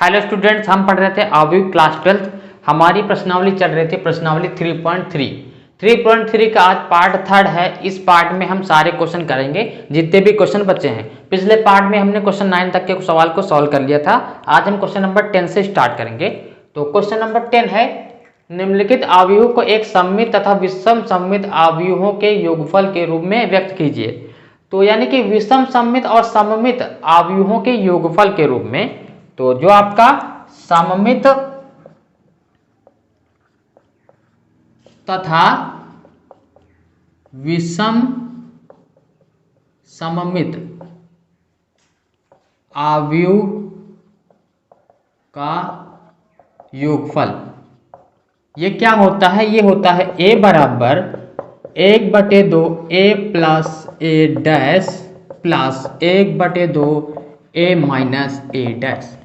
Hello students, हम पढ़ रहे थे अवयव क्लास 12। हमारी प्रश्नावली चल रही थी प्रश्नावली 3.3 का आज पार्ट 3 है। इस पार्ट में हम सारे क्वेश्चन करेंगे जितने भी क्वेश्चन बचे हैं। पिछले पार्ट में हमने क्वेश्चन 9 तक के सवाल को सॉल्व कर लिया था। आज हम क्वेश्चन नंबर 10 से स्टार्ट करेंगे। तो क्वेश्चन नंबर 10 है, निम्नलिखित अवयवों को एक सममित तथा विषम सममित अवयवों के योगफल के रूप में व्यक्त कीजिए। तो यानी कि विषम सममित और सममित अवयवों के योगफल के रूप में। तो जो आपका सममित तथा विषम सममित अवयव का योगफल ये क्या होता है? ये होता है a बराबर 1/2 a plus a dash plus 1/2 a minus a dash.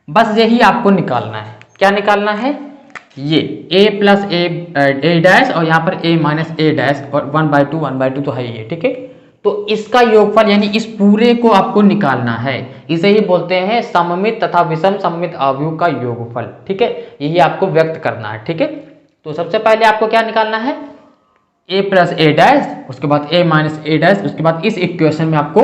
बस यही आपको निकालना है। क्या निकालना है? ये a प्लस a डैश और यहाँ पर a माइनस a डैश और 1/2 तो है ये, ठीक है। तो इसका योगफल यानी इस पूरे को आपको निकालना है। इसे ही बोलते हैं सममित तथा विषम सममित अवयव का योगफल, ठीक है। यही आपको व्यक्त करना है, ठीक है। तो सबसे पहले आपको क्या निकालना है? a प्लस a डैश, उसके बाद a माइनस a डैश, उसके बाद इस इक्वेशन में आपको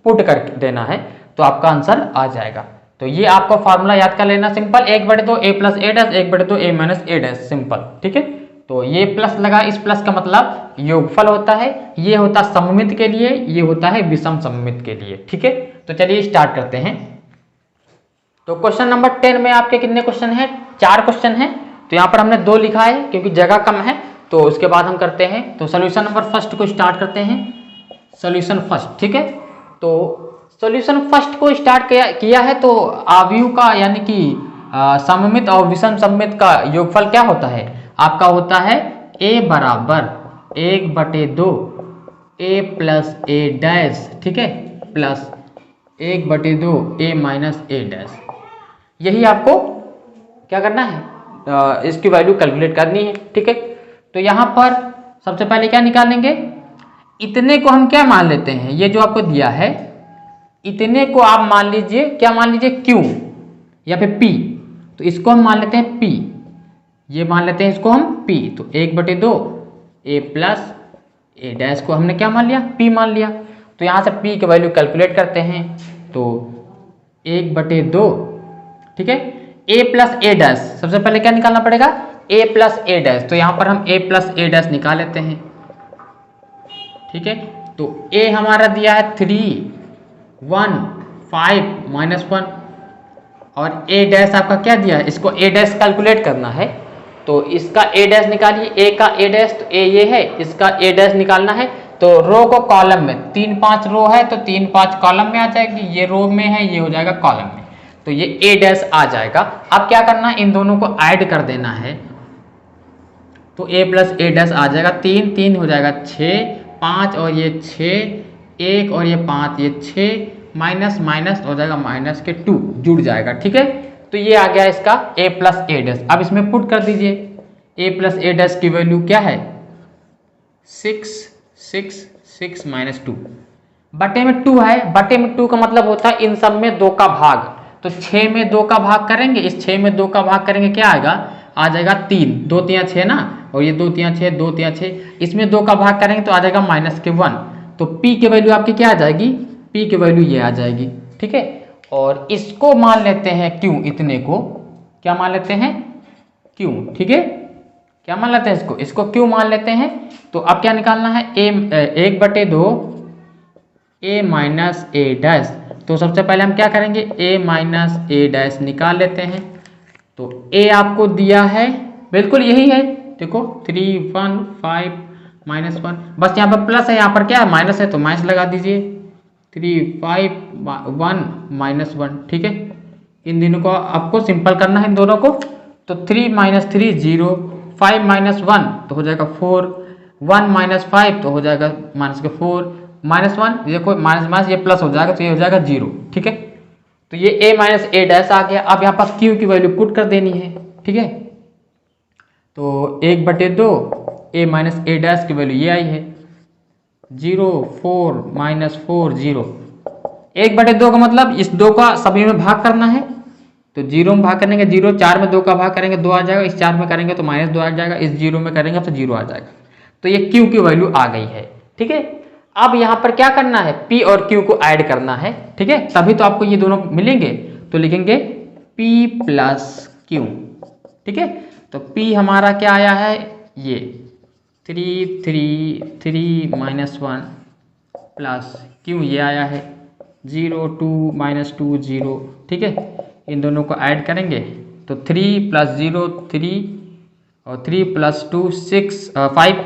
पुट कर देना है तो आपका आंसर आ जाएगा। तो ये आपको फॉर्मूला याद कर लेना, simple 1/2 a plus a dash 1/2 a minus a dash, simple, ठीक है। तो ये प्लस लगा, इस प्लस का मतलब योगफल होता है। ये होता सममित के लिए, ये होता है विषम सममित के लिए, ठीक है। तो चलिए स्टार्ट करते हैं। तो क्वेश्चन नंबर 10 में आपके कितने क्वेश्चन हैं? 4 क्वेश्चन हैं। तो यहाँ पर हमने 2 लिखा है क्योंकि जगह कम है। तो उसके बाद हम करते हैं, तो सोल्यूशन नंबर फर्स्ट को स्टार्ट करते हैं। सोल्यूशन फर्स्ट, ठीक है। तो सॉल्यूशन फर्स्ट को स्टार्ट किया है। तो अवयव का यानी कि सममित और विषम सममित का योगफल क्या होता है? आपका होता है a बराबर 1/2 a प्लस a डैश, ठीक है, plus 1/2 a minus a dash. यही आपको क्या करना है? इसकी वैल्यू कैलकुलेट करनी है, ठीक है। तो यहाँ पर सबसे पहले क्या निकालेंगे? इतने को हम क्या मान लेते हैं? ये जो आपको दिया है इतने को आप मान लीजिए, क्या मान लीजिए? Q या फिर P। तो इसको हम मान लेते हैं P, ये मान लेते हैं इसको हम P। तो 1/2 a प्लस a डैश को हमने क्या मान लिया? P मान लिया। तो यहाँ से P की वैल्यू कैलकुलेट करते हैं। तो 1/2, ठीक है, a प्लस a डैश। सबसे पहले क्या निकालना पड़ेगा? a plus a dash. तो यहाँ पर हम a प्लस a डैश निकाल लेते हैं, ठीक है। तो a हमारा दिया है 3 1 5 -1 और a डैश आपका क्या दिया है? इसको a डैश कैलकुलेट करना है। तो इसका a डैश निकालिए, a का a डैश, तो a ये है, इसका a डैश निकालना है। तो रो को कॉलम में 3-5 रो है तो 3-5 कॉलम में आ जाएगी। ये रो में है, ये हो जाएगा कॉलम में। तो ये a डैश आ जाएगा। अब क्या करना है? इन दोनों को ऐड कर देना है। तो a प्लस a डैश आ जाएगा 3 3 हो जाएगा 6 5 और ये 6 1 और ये 5 ये 6 माइनस माइनस हो जाएगा माइनस के 2 जुड़ जाएगा, ठीक है। तो ये आ गया इसका a प्लस a डैश। अब इसमें पुट कर दीजिए। a प्लस a डैश की वैल्यू क्या है? 6 6 6 -2 बटे में 2 है। बटे में 2 का मतलब होता है इन सब में 2 का भाग। तो 6 में 2 का भाग करेंगे, इस 6 में 2 का भाग करेंगे, क्या आएगा? आ जाएगा 3 2 3 6 ना, और ये 2 3 6 2 3 6, इसमें 2 का भाग करेंगे तो आ जाएगा -1। तो P की वैल्यू आपकी क्या आ जाएगी? P की वैल्यू ये आ जाएगी, ठीक है। और इसको मान लेते हैं Q, इतने को क्या मान लेते हैं? Q, ठीक है। क्या मान लेते हैं इसको? इसको Q मान लेते हैं। तो अब क्या निकालना है? 1/2 a माइनस a डैश। तो सबसे पहले हम क्या करेंगे? a माइनस a डैश निकाल लेते हैं। तो a आपको दिया है, बिल्कुल यही है, देखो 3 1 5 -1। बस यहाँ पर प्लस है, यहाँ पर क्या है? माइनस है, तो माइनस लगा दीजिए। 3 5 1 -1, ठीक है। इन दोनों को आपको सिंपल करना है, इन दोनों को। तो 3 - 3 0, 5 -1 तो हो जाएगा 4, 1 - 5 तो हो जाएगा -4 -1, देखो माइनस माइनस ये प्लस हो जाएगा तो ये हो जाएगा 0, ठीक है। तो ये a माइनस a डैश आ गया। अब यहाँ पर Q की वैल्यू पुट कर देनी है, ठीक है। तो 1/2 a माइनस a डैश की वैल्यू ये आई है 0 4 -4 0। 1/2 का मतलब इस 2 का सभी में भाग करना है। तो 0 में भाग करेंगे 0, 4 में 2 का भाग करेंगे 2 आ जाएगा, इस 4 में करेंगे तो -2 आ जाएगा, इस 0 में करेंगे तो 0 आ जाएगा। तो ये Q की वैल्यू आ गई है। ठीक है, अब यहाँ पर क्या करना है, P और Q को ऐड करना है। ठीक है, तभी तो आपको ये दोनों मिलेंगे। तो लिखेंगे P प्लस Q। ठीक है, तो P हमारा क्या आया है, ये 3 3 3 -1 प्लस Q ये आया है 0 2 -2 0। ठीक है, इन दोनों को ऐड करेंगे तो 3 + 0 3 और 3 + 2 6 5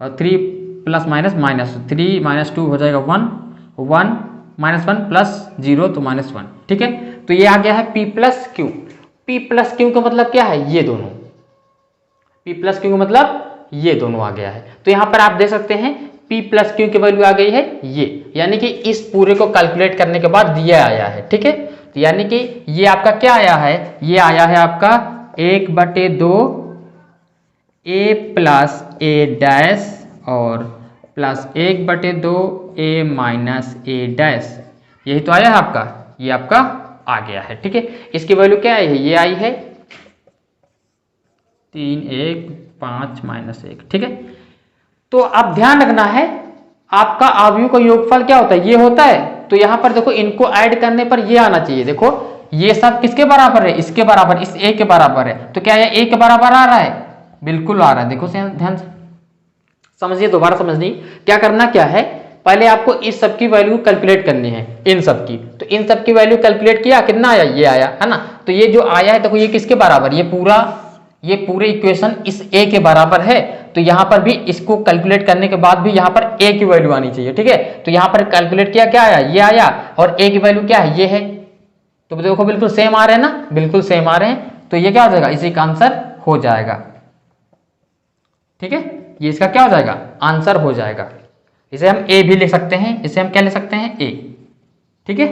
और 3 प्लस माइनस माइनस 3 -2 हो जाएगा 1 1 -1 प्लस 0 तो -1। ठीक है, तो ये आ गया है P plus Q। P plus Q का मतलब क्या है, ये दोनों। P प्लस Q का मतलब ये दोनों आ गया है। तो यहाँ पर आप देख सकते हैं P प्लस Q की वैल्यू आ गई है ये, यानी कि इस पूरे को कैलकुलेट करने के बाद ये आया है। ठीक है, तो यानी कि ये आपका क्या आया है, ये आया है आपका 1/2 A प्लस A डैश और plus 1/2 A minus A dash, यही तो आया है आपका, ये आपका आ गया है। ठीक है, इसकी वैल्यू क्या आई है, ये आई है 3 1 5 -1। ठीक है, तो अब ध्यान रखना है आपका अवयव का योगफल क्या होता है, ये होता है। तो यहां पर देखो इनको ऐड करने पर ये आना चाहिए। देखो ये सब किसके बराबर है, इसके बराबर, इस A के बराबर है। तो क्या ये A के बराबर आ रहा है, बिल्कुल आ रहा है। देखो ध्यान से समझिए, दोबारा समझनी क्या करना क्या है, पहले आपको इस सब की वैल्यू कैलकुलेट करनी है, इन सब की। तो इन सब की वैल्यू कैलकुलेट किया, कितना आया, ये आया है ना। तो ये जो आया है देखो ये किसके बराबर, ये पूरे इक्वेशन इस A के बराबर है। तो यहां पर भी इसको कैलकुलेट करने के बाद भी यहां पर A की वैल्यू आनी चाहिए। ठीक है, तो यहां पर कैलकुलेट किया, क्या आया, ये आया, और A की वैल्यू क्या है, ये है। तो देखो बिल्कुल सेम आ रहे हैं ना, बिल्कुल सेम आ रहे हैं। तो ये क्या हो जाएगा, इसी का आंसर हो जाएगा। ठीक है, ये इसका क्या हो जाएगा, आंसर हो जाएगा। इसे हम A भी लिख सकते हैं, इसे हम क्या लिख सकते हैं, A। ठीक है,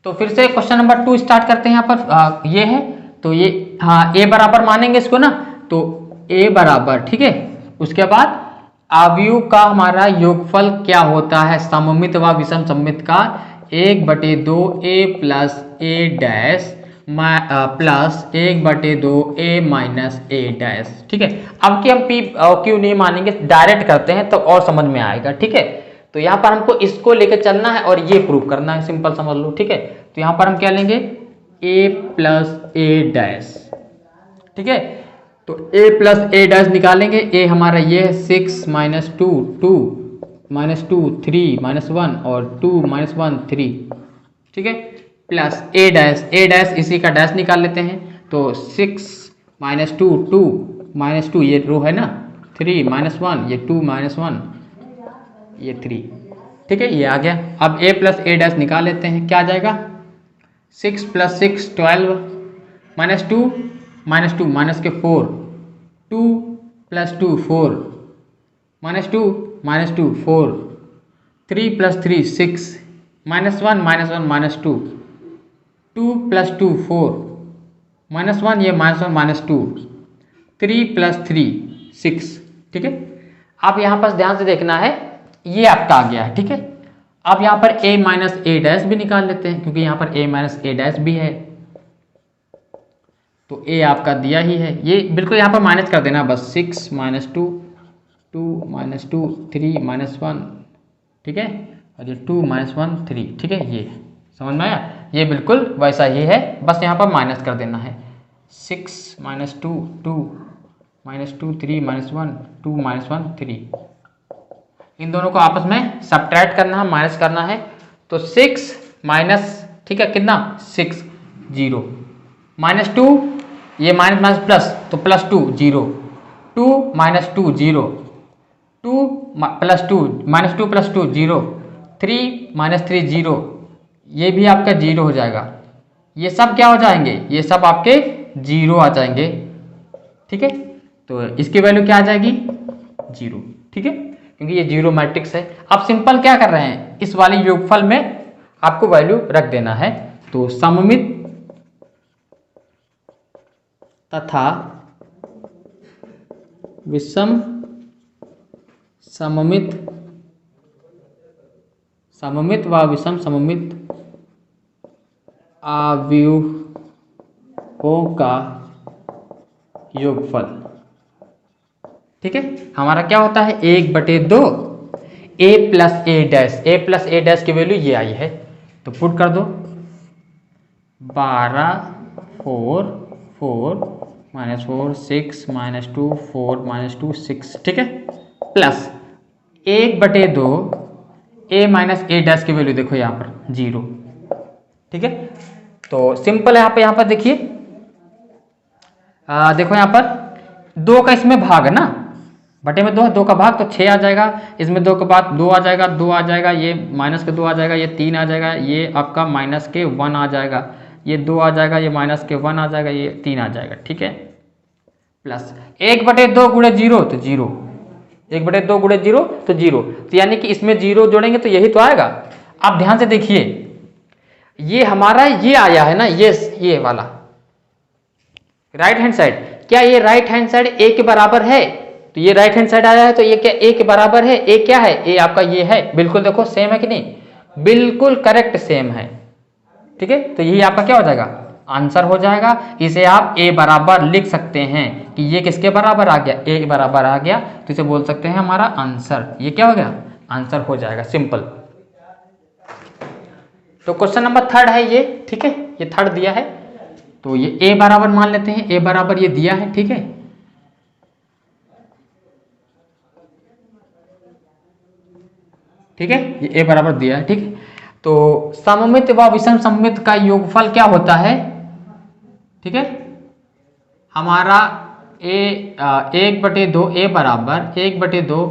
तो फिर से क्वेश्चन नंबर 2 स्टार्ट करते हैं। यहाँ पर ये है, तो ये हाँ A बराबर मानेंगे इसको ना, तो A बराबर, ठीक है, उसके बाद अवयव का हमारा योगफल क्या होता है, सममित व विषम सममित का 1/2 A plus A dash plus 1/2 A minus A dash. ठीक है, अब कि हम P और Q नहीं मानेंगे, डायरेक्ट करते हैं तो और समझ में आएगा। ठीक है, तो यहाँ पर हमको इसको लेकर चलना है और ये प्रूव करना है, सिंपल समझ लो। ठीक है, तो यहाँ पर हम क्या लेंगे, A प्लस A डैश। ठीक है, तो A प्लस A डैश निकालेंगे। A हमारा ये है 6 - 2 2 -2 3 -1 और 2 -1 3। ठीक है, प्लस A डैश इसी का डैश निकाल लेते हैं। तो 6 - 2 2 -2 ये रो है ना, 3 -1 ये 2 -1 ये 3। ठीक है, ये आ गया। अब A प्लस A डैश निकाल लेते हैं, क्या आ जाएगा, 6 + 6 12 -2 -2 माइनस के 4 2 + 2 4 -2 -2 4 3 + 3 6 -1 -1 -2 2 + 2 4 -1 ये -1 -2 3 + 3 6। ठीक है, आप यहाँ पर ध्यान से देखना है, ये आपका आ गया है। ठीक है, अब यहाँ पर A माइनस A डैश भी निकाल लेते हैं, क्योंकि यहाँ पर A माइनस A डैश भी है। तो A आपका दिया ही है, ये बिल्कुल यहाँ पर माइनस कर देना बस, 6 - 2 2 - 2 3 -1। ठीक है, और ये 2 -1 3। ठीक है, ये समझ में आया, ये बिल्कुल वैसा ही है, बस यहाँ पर माइनस कर देना है। 6 - 2 2 -2 3 -1 2 -1 3। इन दोनों को आपस में सब्ट्रैक्ट करना है, माइनस करना है। तो 6 माइनस, ठीक है, कितना 6 0 -2 ये माइनस प्लस, तो +2 0 2 - 2 0 2 + 2 -2 + 2 0 3 - 3 0, ये भी आपका 0 हो जाएगा। ये सब क्या हो जाएंगे, ये सब आपके 0 आ जाएंगे। ठीक है, तो इसकी वैल्यू क्या आ जाएगी, 0। ठीक है, क्योंकि ये 0 मैट्रिक्स है। अब सिंपल क्या कर रहे हैं, इस वाले योगफल में आपको वैल्यू रख देना है। तो सममित तथा विषम सममित व विषम सममित अवयवों का योगफल। ठीक है, हमारा क्या होता है 1/2 a plus A dash. A plus A dash की वैल्यू ये आई है, तो पुट कर दो 12 4 4 -4 6 -2 4 -2 6। ठीक है, plus 1/2 a minus A dash की वैल्यू देखो यहाँ पर 0। ठीक है, तो सिंपल है। यहाँ पर देखिए, देखो यहाँ पर 2 का इसमें भाग है ना, बटे में 2 का भाग, तो 6 आ जाएगा। इसमें 2 के बाद 2 आ जाएगा, 2 आ जाएगा, ये माइनस के 2 आ जाएगा, ये 3 आ जाएगा, ये आपका माइनस के 1 आ जाएगा, ये 2 आ जाएगा, ये माइनस के 1 आ जाएगा, ये 3 आ जाएगा। ठीक है, प्लस 1/2 गुणे 0 तो 0, 1/2 गुणे 0 तो 0, तो यानी कि इसमें 0 जोड़ेंगे तो यही तो आएगा। आप ध्यान से देखिए, ये हमारा ये आया है ना, ये वाला राइट हैंड साइड, क्या ये राइट हैंड साइड ए के बराबर है? तो ये राइट हैंड साइड आया है, तो ये क्या ए के बराबर है? ए क्या है? ए आपका ये है, बिल्कुल देखो सेम है कि नहीं, बिल्कुल करेक्ट सेम है। ठीक है, तो यही आपका क्या हो जाएगा, आंसर हो जाएगा। इसे आप ए बराबर लिख सकते हैं कि ये किसके बराबर आ गया, ए के बराबर आ गया, तो इसे बोल सकते हैं हमारा आंसर। ये क्या हो गया, आंसर हो जाएगा, सिंपल। तो क्वेश्चन नंबर 3 है ये। ठीक है, ये 3 दिया है, तो ये ए बराबर मान लेते हैं, ए बराबर ये दिया है। ठीक है, ठीक है, ये ए बराबर दिया है। ठीक है, तो सममित व विषम सममित का योगफल क्या होता है? ठीक है, हमारा 1/2 ए बराबर 1/2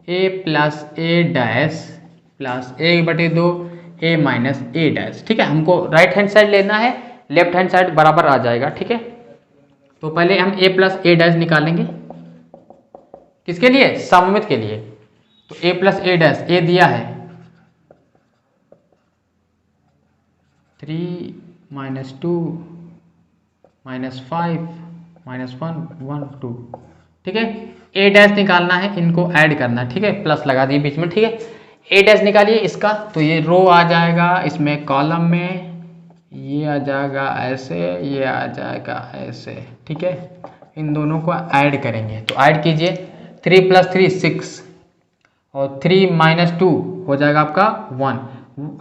ए प्लस ए डैश प्लस 1/2 ए माइनस ए डैश। ठीक है, हमको राइट हैंड साइड लेना है, लेफ्ट हैंड साइड बराबर आ जाएगा। ठीक है, तो पहले हम ए प्लस ए डैश निकालेंगे, किसके लिए, सममित के लिए। तो ए प्लस ए डैश, ए दिया है 3 -2 -5 -1 1 2। ठीक है, ए डैश निकालना है, इनको ऐड करना है। ठीक है, प्लस लगा दिए बीच में। ठीक है, ए डैश निकालिए इसका, तो ये रो आ जाएगा, इसमें कॉलम में ये आ जाएगा ऐसे, ये आ जाएगा ऐसे। ठीक है, इन दोनों को ऐड करेंगे, तो ऐड कीजिए 3 + 3 6 और 3 - 2 हो जाएगा आपका 1,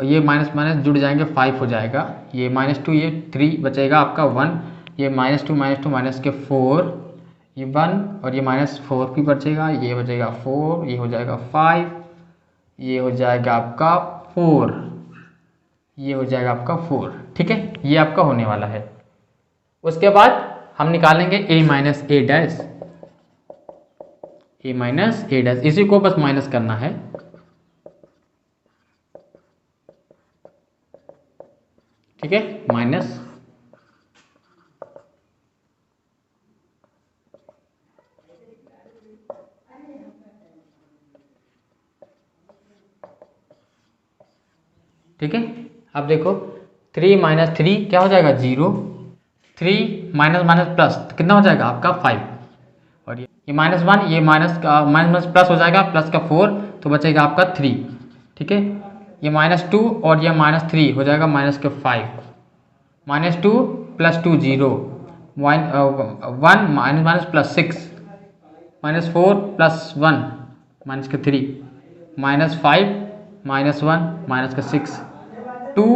ये माइनस माइनस जुड़ जाएंगे 5 हो जाएगा, ये -2 ये 3 बचेगा आपका 1, ये -2 -2 माइनस के 4, ये 1 और ये -4 भी बचेगा, ये बचेगा 4, ये हो जाएगा 5, ये हो जाएगा आपका 4, ये हो जाएगा आपका 4। ठीक है, ये आपका होने वाला है। उसके बाद हम निकालेंगे a minus A dash, a minus A dash, इसी को बस माइनस करना है। ठीक है, माइनस ठीक है, अब देखो 3 - 3 क्या हो जाएगा 0, 3 माइनस माइनस प्लस कितना हो जाएगा आपका 5, और ये -1, ये माइनस प्लस हो जाएगा, प्लस का 4, तो बचेगा आपका 3। ठीक है, ये -2 और ये -3 हो जाएगा माइनस के 5, -2 + 2 0, 1 माइनस प्लस 6, -4 + 1 माइनस के 3, -5 -1 माइनस का 6, 2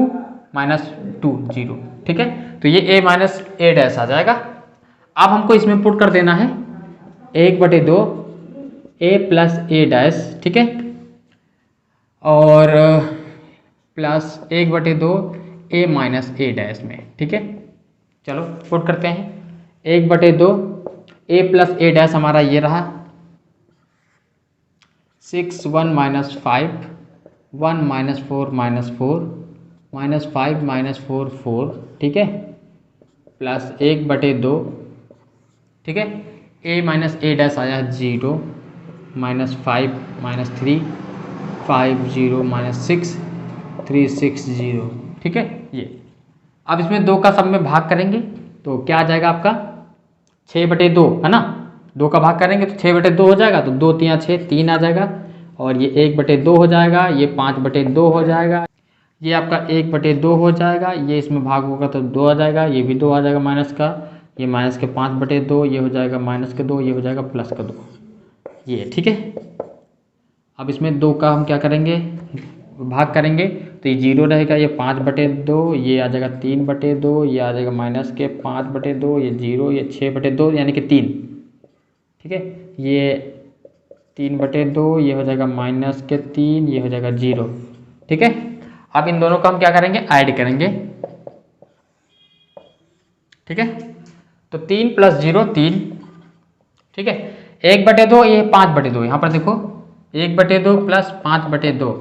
- 2 0। ठीक है, तो ये a माइनस ए डैश आ जाएगा। अब हमको इसमें पुट कर देना है 1/2 a प्लस ए डैश। ठीक है, और plus 1/2 a minus A dash में। ठीक है, चलो पुट करते हैं 1/2 a प्लस ए डैश हमारा ये रहा 6 1 - 5 1 - 4 -4 -5 -4 4। ठीक है, प्लस 1/2। ठीक है, a माइनस ए डैश आया 0 -5 -3 5 0 -6 3 6 0। ठीक है, ये अब इसमें 2 का सब में भाग करेंगे तो क्या आ जाएगा आपका 6/2 है ना, 2 का भाग करेंगे तो 6/2 हो जाएगा, तो 2 3 6 3 आ जाएगा, और ये 1/2 हो जाएगा, ये 5/2 हो जाएगा, ये आपका 1/2 हो जाएगा, ये इसमें भाग होगा तो 2 आ जाएगा, ये भी 2 आ जाएगा माइनस का, ये माइनस के 5/2, ये हो जाएगा माइनस के 2, ये हो जाएगा प्लस का 2, ये ठीक है। अब इसमें 2 का हम क्या करेंगे, भाग करेंगे तो ये 0 रहेगा, ये 5/2, ये आ जाएगा 3/2, ये आ जाएगा माइनस के 5/2, ये 0, ये 6/2 यानी कि 3, ठीक है। ये 3/2, ये हो जाएगा माइनस के 3, ये हो जाएगा 0, ठीक है। अब इन दोनों को हम क्या करेंगे, ऐड करेंगे, ठीक है। तो 3 + 0 3, ठीक है। 1/2, ये 5/2, यहाँ पर देखो 1/2 + 5/2,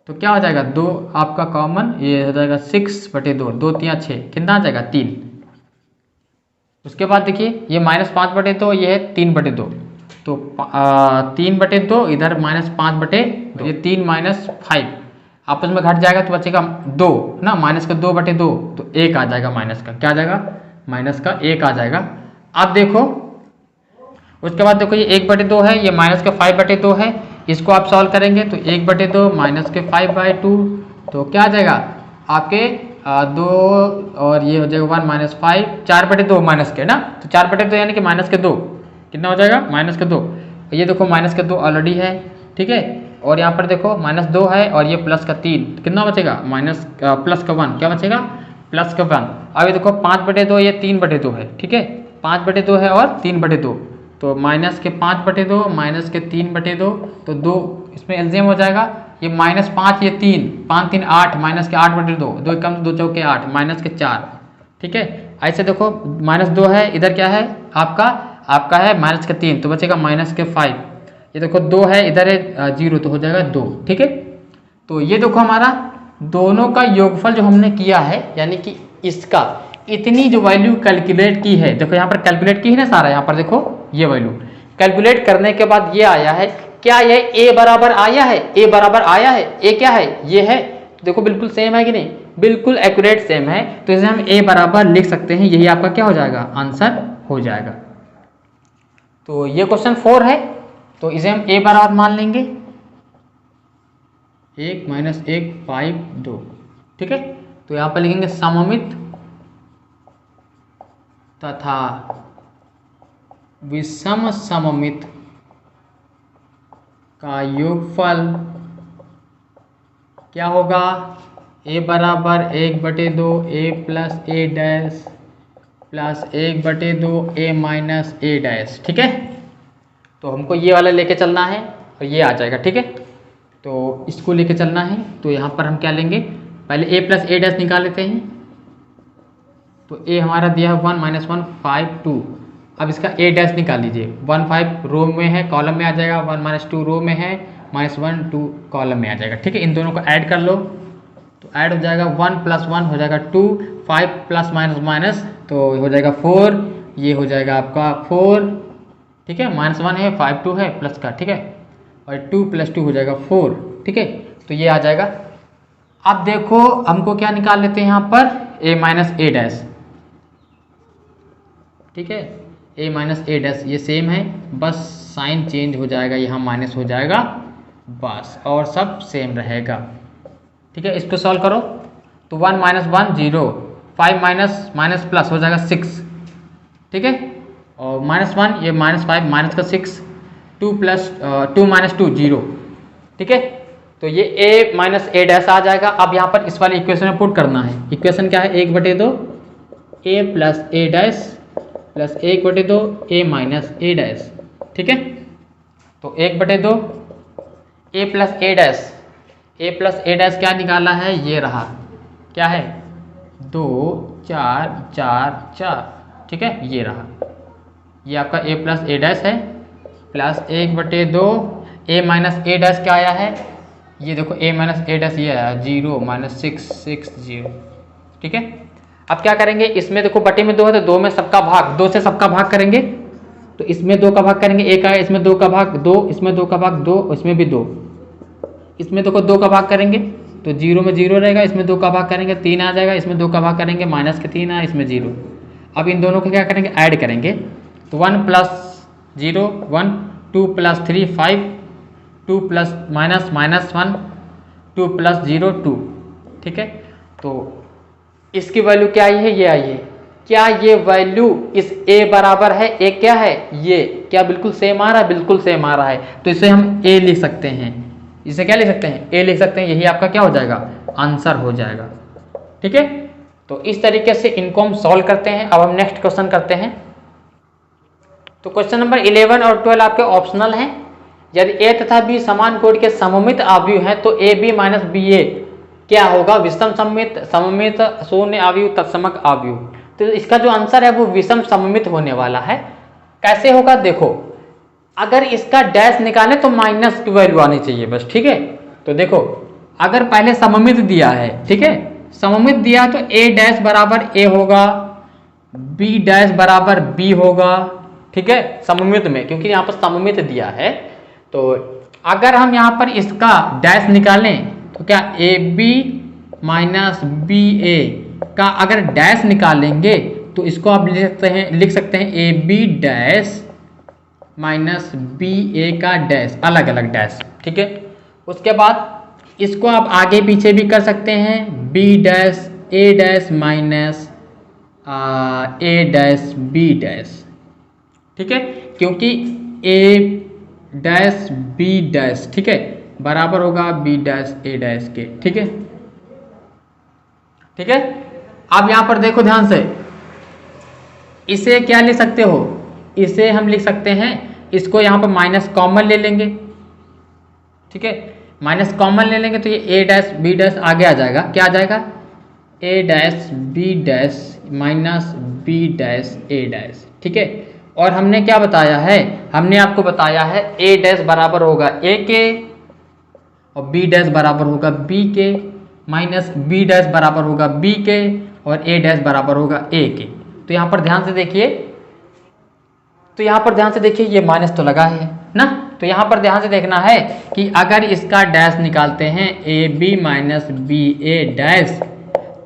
तो क्या हो जाएगा 2 आपका कॉमन, ये हो जाएगा 6/2, 2 3 6, कितना आ जाएगा 3। उसके बाद देखिए ये -5/2, ये है 3/2, तो 3/2 इधर -5/2, ये 3 - 5 आपस में घट जाएगा तो बचेगा 2 ना, माइनस का 2/2, तो 1 आ जाएगा माइनस का, क्या आ जाएगा माइनस का 1 आ जाएगा। अब देखो उसके बाद देखो ये 1/2 है, ये माइनस के 5/2 है, इसको आप सॉल्व करेंगे तो 1/2 माइनस के 5/2, तो क्या आ जाएगा आपके 2 और ये हो जाएगा 1 - 5, 4/2 माइनस के ना, तो 4/2 यानी कि माइनस के 2, कितना हो जाएगा माइनस के 2, ये देखो माइनस के 2 ऑलरेडी है, ठीक है। और यहाँ पर देखो -2 है और ये प्लस का 3, कितना बचेगा माइनस प्लस का 1, क्या बचेगा प्लस का 1। अब ये देखो 5/2, ये 3/2 है, ठीक है, 5/2 है और 3/2, तो माइनस के 5/2 माइनस के 3/2, तो 2 इसमें एलसीएम हो जाएगा, ये -5, ये 3, 5 3 8, माइनस के 8/2, 2 कम 2 चौके 8, माइनस के 4, ठीक है। ऐसे देखो -2 है, इधर क्या है आपका है माइनस के 3, तो बचेगा माइनस के 5, ये देखो 2 है, इधर है 0, तो हो जाएगा 2, ठीक है। तो ये देखो हमारा दोनों का योगफल जो हमने किया है, यानी कि इसका इतनी जो वैल्यू कैलकुलेट की है, देखो यहाँ पर कैलकुलेट की है ना सारा, यहाँ पर देखो ये वैल्यू कैलकुलेट करने के बाद ये आया है, क्या ये a बराबर आया है, a बराबर आया है, a क्या है ये है, देखो बिल्कुल सेम है कि नहीं, बिल्कुल एक्यूरेट सेम है, तो इसे हम a बराबर लिख सकते हैं, यही आपका क्या हो जाएगा आंसर हो जाएगा। तो ये क्वेश्चन 4 है, तो इसे हम a बराबर मान लेंगे 1 - 1 5 2, ठीक है। तो यहाँ पर लिखेंगे सममित तथा विषम सममित का योगफल क्या होगा, a बराबर 1/2 a + a dash plus 1/2 a - a dash, ठीक है। तो हमको ये वाला लेके चलना है और ये आ जाएगा, ठीक है। तो इसको लेके चलना है, तो यहाँ पर हम क्या लेंगे, पहले a + a डैश निकाल लेते हैं, तो a हमारा दिया है 1 - 1 5 2, अब इसका a डैश निकाल लीजिए, 1 5 रो में है, कॉलम में आ जाएगा, 1 - 2 रो में है, -1 2 कॉलम में आ जाएगा, ठीक है। इन दोनों को ऐड कर लो, तो ऐड हो जाएगा 1 + 1 हो जाएगा 2, 5 प्लस माइनस माइनस तो हो जाएगा 4, ये हो जाएगा आपका 4, ठीक है, -1 है 5 2 है प्लस का, ठीक है, और 2 + 2 हो जाएगा 4, ठीक है। तो ये आ जाएगा। अब देखो हमको क्या निकाल लेते हैं यहाँ पर a - a डैश, ठीक है, a - a डैश ये सेम है, बस साइन चेंज हो जाएगा, यहाँ माइनस हो जाएगा बस, और सब सेम रहेगा, ठीक है। इसको सॉल्व करो तो 1 - 1 0, 5 माइनस प्लस हो जाएगा 6, ठीक है, और -1 ये -5 माइनस का 6, 2 + 2 - 2 0, ठीक है। तो ये a - a डैश आ जाएगा। अब यहाँ पर इस वाले इक्वेशन में पुट करना है, इक्वेशन क्या है 1/2 a + a dash plus 1/2 a - a dash, ठीक है। तो 1/2 a + a dash, a + a dash क्या निकाला है, ये रहा, क्या है 2 4 4 4, ठीक है, ये रहा, ये आपका a + a डैश है, प्लस 1/2 a - a डैश क्या आया है, ये देखो a - a डैश ये आया 0 - 6 6 0, ठीक है। अब क्या करेंगे, इसमें देखो बटे में 2 है, तो 2 में सबका भाग, 2 से सबका भाग करेंगे, तो इसमें 2 का भाग करेंगे, 1 आया, इसमें 2 का भाग 2, इसमें 2 का भाग 2, इसमें भी 2, इसमें देखो 2 का भाग करेंगे तो 0 में 0 रहेगा, इसमें 2 का भाग करेंगे 3 आ जाएगा, इसमें 2 का भाग करेंगे -3 आया, इसमें 0। अब इन दोनों को क्या करेंगे, ऐड करेंगे, तो 1 + 0 1, 2 + 3 5, 2 + -1 2 + 0 2, ठीक है, तो इसकी वैल्यू क्या आई है, ये आई है। क्या ये वैल्यू इस a बराबर है, a क्या है, ये क्या बिल्कुल सेम आ रहा है, बिल्कुल सेम आ रहा है, तो इसे हम a लिख सकते हैं। इसे क्या लिख सकते हैं, a लिख सकते हैं। यही आपका क्या हो जाएगा, आंसर हो जाएगा। ठीक है, तो इस तरीके से इनको हम सॉल्व करते हैं। अब हम नेक्स्ट क्वेश्चन करते हैं। तो क्वेश्चन नंबर 11 और 12 आपके ऑप्शनल हैं। यदि a तथा b समान कोटि के सममित अवयव हैं तो ab माइनस ba क्या होगा, विषम सममित शून्य अवयव तत्समक अवयव। तो इसका जो आंसर है वो विषम सममित होने वाला है। कैसे होगा, देखो अगर इसका डैश निकाले तो माइनस की वैल्यू आनी चाहिए बस। ठीक है, तो देखो अगर पहले सममित दिया है, ठीक है, सममित दिया तो a डैश बराबर a होगा, b डैश बराबर b होगा। ठीक है, सममित में, क्योंकि यहाँ पर सममित दिया है। तो अगर हम यहाँ पर इसका डैश निकालें तो क्या ab माइनस ba का अगर डैश निकालेंगे तो इसको आप लिख सकते हैं ab डैश माइनस ba का डैश, अलग अलग डैश। ठीक है, उसके बाद इसको आप आगे पीछे भी कर सकते हैं, b dash a dash minus a dash b dash. ठीक है, क्योंकि a डैश b डैश, ठीक है, बराबर होगा b डैश a डैश के। ठीक है, ठीक है, अब यहां पर देखो ध्यान से, इसे क्या लिख सकते हो, इसे हम लिख सकते हैं, इसको यहां पर माइनस कॉमन ले लेंगे। ठीक है, माइनस कॉमन ले लेंगे तो ये a डैश b डैश आगे आ जाएगा। क्या आ जाएगा, a dash b dash minus b dash a dash. ठीक है, और हमने क्या बताया है, हमने आपको बताया है a डैश बराबर होगा a के और b डैश बराबर होगा b के माइनस b डैश बराबर होगा b के और a डैश बराबर होगा a के। तो यहाँ पर ध्यान से देखिए, तो यहाँ पर ध्यान से देखिए, ये माइनस तो लगा है ना, तो यहाँ पर ध्यान से देखना है कि अगर इसका डैश निकालते हैं ab माइनस ba डैश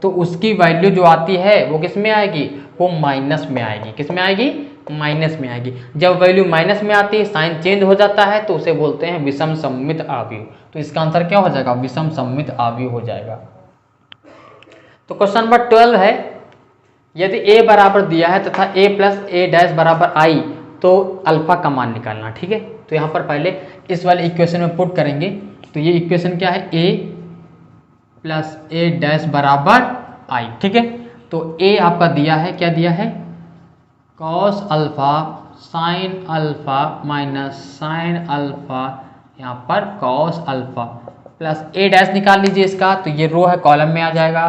तो उसकी वैल्यू जो आती है वो किस में आएगी, वो माइनस में आएगी। किस में आएगी, माइनस में आएगी। जब वैल्यू माइनस में आती है, साइन चेंज हो जाता है, तो उसे बोलते हैं विषम सममित अवयव। तो इसका आंसर क्या हो जाएगा, विषम सममित अवयव हो जाएगा। तो क्वेश्चन नंबर 12 है, यदि a बराबर दिया है तथा a प्लस a डैश बराबर i तो अल्फा का मान निकालना। ठीक है, तो यहाँ पर पहले इस वाले इक्वेशन में पुट करेंगे। तो ये इक्वेशन क्या है, a प्लस a डैश बराबर i। ठीक है, तो a आपका दिया है, क्या दिया है, cos alpha sine alpha minus sine alpha, यहाँ पर cos alpha plus a dash निकाल लीजिए इसका, तो ये रो है कॉलम में आ जाएगा।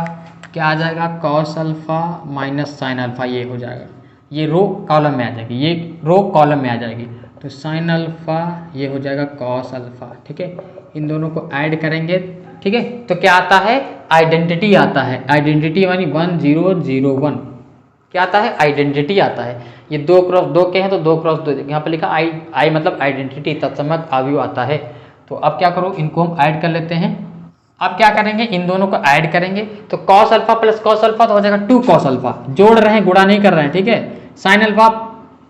क्या आ जाएगा, cos alpha minus sine alpha, ये हो जाएगा, ये रो कॉलम में आ जाएगी, ये रो कॉलम में आ जाएगी। तो साइन अल्फा ये हो जाएगा कॉस अल्फा। ठीक है, इन दोनों को ऐड करेंगे। ठीक है, तो क्या आता है, आइडेंटिटी आता है। आइडेंटिटी यानी 1 0 0 1 क्या आता है, आइडेंटिटी आता है। ये 2 क्रॉस 2 के हैं तो 2 क्रॉस 2, यहाँ पर लिखा आई मतलब आइडेंटिटी, तत्समक अवयव आता है। तो अब क्या करो, इनको हम ऐड कर लेते हैं। अब क्या करेंगे, इन दोनों को ऐड करेंगे तो cos alpha plus cos alpha तो हो जाएगा 2 कॉस अल्फा। जोड़ रहे हैं, गुणा नहीं कर रहे हैं। ठीक है, sine alpha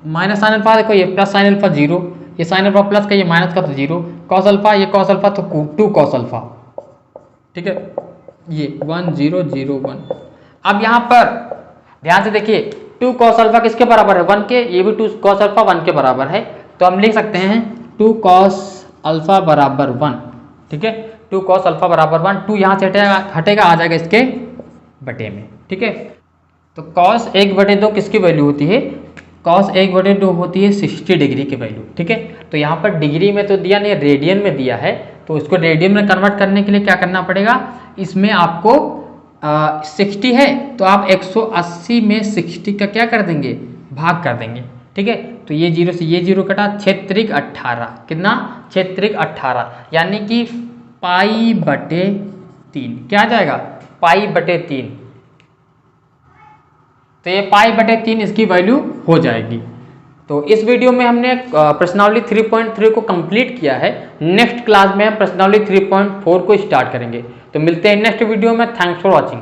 minus sine alpha, देखो ये प्लस साइन अल्फा 0, ये साइन अल्फा प्लस का, ये माइनस का तो 0, कॉस अल्फा ये कॉस अल्फा तो 2 कॉस अल्फा। ठीक है, ये 1 0 0 1। अब यहाँ पर ध्यान से देखिए, 2 कॉस अल्फा किसके बराबर है, 1 के, ये भी 2 कॉस अल्फा 1 के बराबर है। तो हम लिख सकते हैं 2 कॉस अल्फा बराबर 1। ठीक है, 2 कॉस अल्फा बराबर 1, 2 यहाँ से हटेगा आ जाएगा इसके बटे में। ठीक है, तो कॉस 1/2 किसकी वैल्यू होती है, कॉस 1/2 होती है 60 डिग्री की वैल्यू। ठीक है, तो यहाँ पर डिग्री में तो दिया नहीं, रेडियन में दिया है, तो इसको रेडियन में कन्वर्ट करने के लिए क्या करना पड़ेगा, इसमें आपको 60 है तो आप 180 में 60 का क्या कर देंगे, भाग कर देंगे। ठीक है, तो ये 0 से ये 0 कटा, 6 × 18, कितना, 6 × 18 यानी कि π/3। क्या आ जाएगा, π/3। तो ये π/3 इसकी वैल्यू हो जाएगी। तो इस वीडियो में हमने प्रश्नावली 3.3 को कंप्लीट किया है। नेक्स्ट क्लास में हम प्रश्नावली 3.4 को स्टार्ट करेंगे। तो मिलते हैं नेक्स्ट वीडियो में। Thanks for watching.